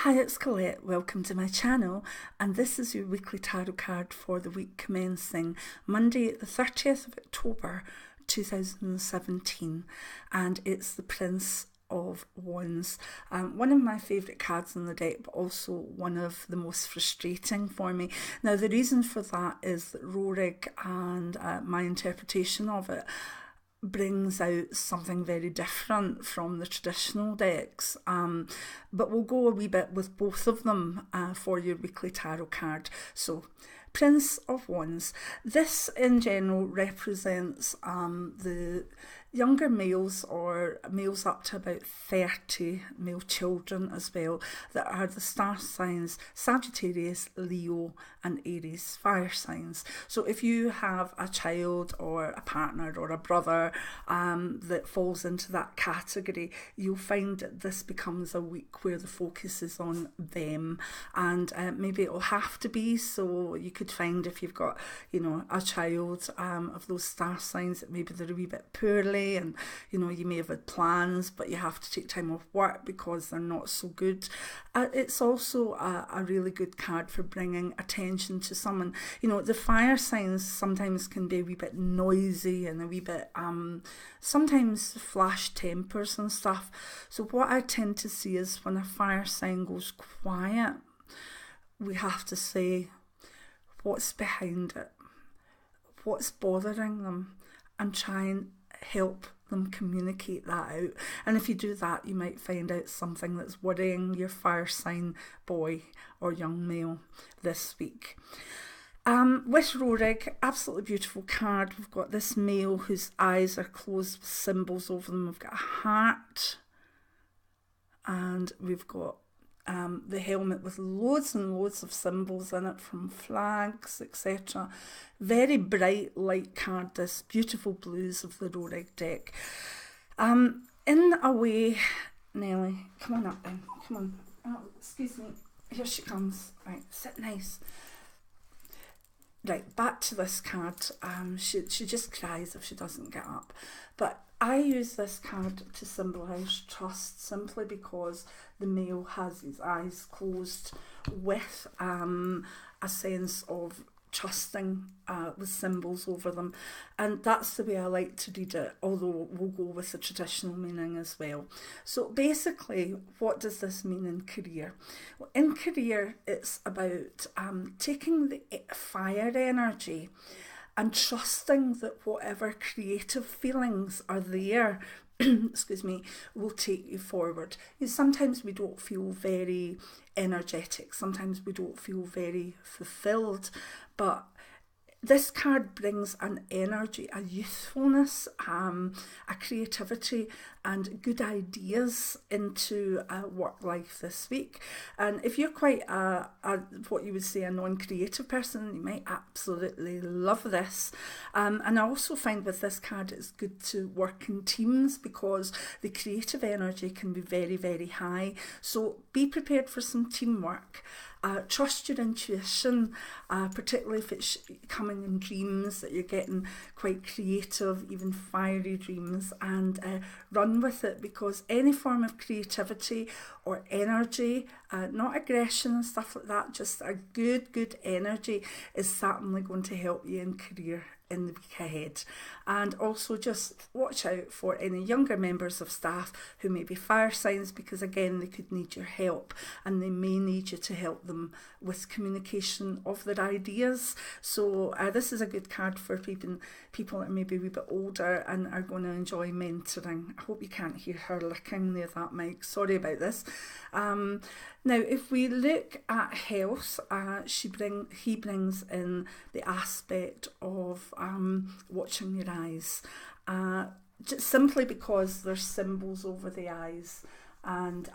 Hi, it's Colette. Welcome to my channel, and this is your weekly tarot card for the week commencing Monday, the 30th of October 2017, and it's the Prince of Wands. One of my favourite cards in the deck, but also one of the most frustrating for me. Now, the reason for that is that Rorik and my interpretation of it brings out something very different from the traditional decks, but we'll go a wee bit with both of them for your weekly tarot card. So, Prince of Wands. This in general represents the younger males, or males up to about 30, male children as well, that are the star signs Sagittarius, Leo and Aries, fire signs. So if you have a child or a partner or a brother that falls into that category, you'll find that this becomes a week where the focus is on them, and maybe it'll have to be. So you could find, if you've got, you know, a child of those star signs, that maybe they're a wee bit poorly, and you know, you may have had plans but you have to take time off work because they're not so good. It's also a really good card for bringing attention to someone. You know, the fire signs sometimes can be a wee bit noisy and a wee bit sometimes flash tempers and stuff. So what I tend to see is when a fire sign goes quiet, we have to say what's behind it, what's bothering them, and try and help them communicate that out. And if you do that, you might find out something that's worrying your fire sign boy or young male this week. With Rorik, absolutely beautiful card. We've got this male whose eyes are closed with symbols over them. We've got a heart, and we've got the helmet with loads and loads of symbols in it, from flags, etc. Very bright light card, this beautiful blues of the Rorik deck. In a way, Nelly, come on up then, come on. Oh, excuse me, here she comes. Right, sit nice. Right, back to this card. She just cries if she doesn't get up. But I use this card to symbolise trust, simply because the male has his eyes closed, with a sense of trusting with symbols over them. And that's the way I like to read it, although we'll go with the traditional meaning as well. So basically, what does this mean in career? Well, in career, it's about taking the fire energy and trusting that whatever creative feelings are there, excuse me, will take you forward. Sometimes we don't feel very energetic, sometimes we don't feel very fulfilled, but this card brings an energy, a youthfulness, a creativity and good ideas into work life this week. And if you're quite what you would say a non-creative person, you might absolutely love this. And I also find with this card it's good to work in teams, because the creative energy can be very, very high. So be prepared for some teamwork. Trust your intuition, particularly if it's coming in dreams, that you're getting quite creative, even fiery dreams, and run with it, because any form of creativity or energy, not aggression and stuff like that, just a good energy is certainly going to help you in career in the week ahead. And also just watch out for any younger members of staff who may be fire signs, because again, they could need your help, and they may need you to help them with communication of their ideas. So this is a good card for people that are maybe a wee bit older and are going to enjoy mentoring. I hope you can't hear her licking there, that mic, sorry about this. Now, if we look at health, he brings in the aspect of watching your eyes, just simply because there's symbols over the eyes, and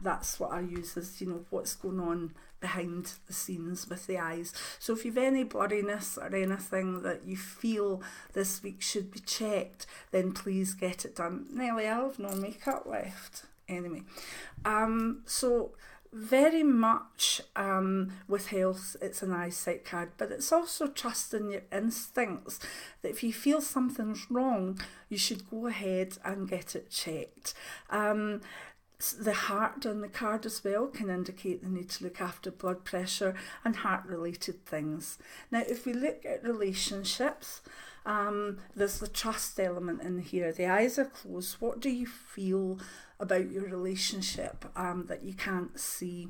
that's what I use as, you know, what's going on behind the scenes with the eyes. So if you've any blurriness or anything that you feel this week should be checked, then please get it done. Nelly, I have no makeup left. Anyway, so very much with health, it's an eyesight card, but it's also trusting your instincts, that if you feel something's wrong, you should go ahead and get it checked. The heart on the card as well can indicate the need to look after blood pressure and heart-related things. Now, if we look at relationships, there's the trust element in here. The eyes are closed. What do you feel about your relationship that you can't see?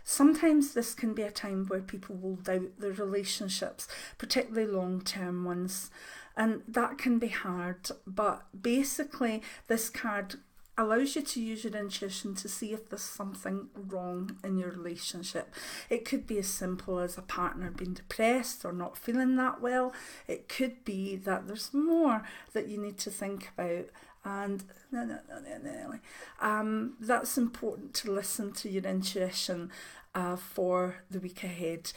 Sometimes this can be a time where people will doubt their relationships, particularly long-term ones, and that can be hard. But basically, this card allows you to use your intuition to see if there's something wrong in your relationship. It could be as simple as a partner being depressed or not feeling that well. It could be that there's more that you need to think about. And that's important to listen to your intuition for the week ahead.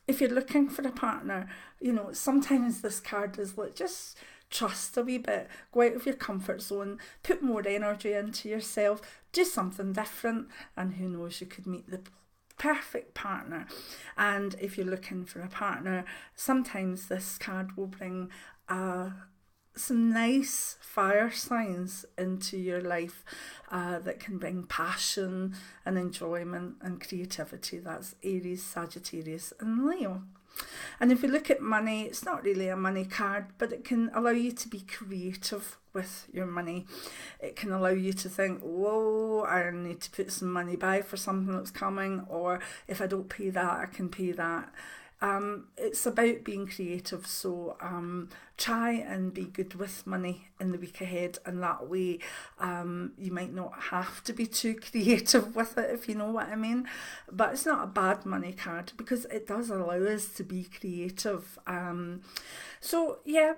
If you're looking for a partner, sometimes this card is like, just trust a wee bit, go out of your comfort zone, put more energy into yourself, do something different, and who knows, you could meet the perfect partner. And if you're looking for a partner, sometimes this card will bring some nice fire signs into your life that can bring passion and enjoyment and creativity. That's Aries, Sagittarius and Leo. And if you look at money, it's not really a money card, but it can allow you to be creative with your money. It can allow you to think, whoa, I need to put some money by for something that's coming, or if I don't pay that, I can pay that. It's about being creative, so try and be good with money in the week ahead, and that way you might not have to be too creative with it, if you know what I mean. But it's not a bad money card because it does allow us to be creative. So yeah,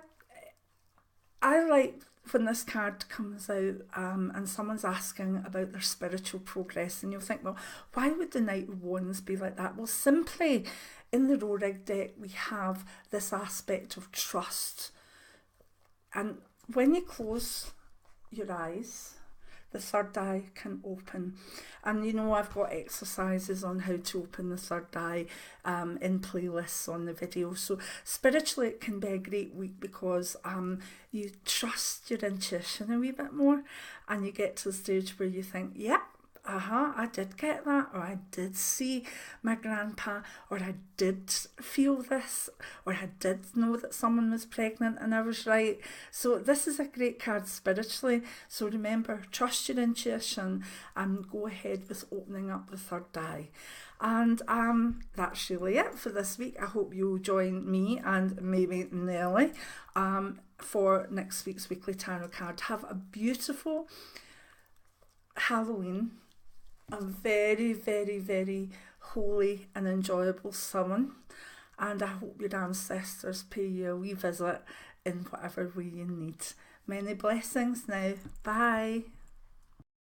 I like when this card comes out and someone's asking about their spiritual progress, and you'll think, well, why would the Knight of Wands be like that? Well, simply in the Rorig deck, we have this aspect of trust. And when you close your eyes, the third eye can open. And I've got exercises on how to open the third eye in playlists on the video. So spiritually, it can be a great week because you trust your intuition a wee bit more, and you get to the stage where you think, yeah, I did get that, or I did see my grandpa, or I did feel this, or I did know that someone was pregnant and I was right. So this is a great card spiritually. So remember, trust your intuition and go ahead with opening up the third eye. And that's really it for this week. I hope you'll join me and maybe Nelly for next week's weekly tarot card. Have a beautiful Halloween, a very, very, very holy and enjoyable summer, and I hope your ancestors pay you a wee visit in whatever way you need. Many blessings now. Bye.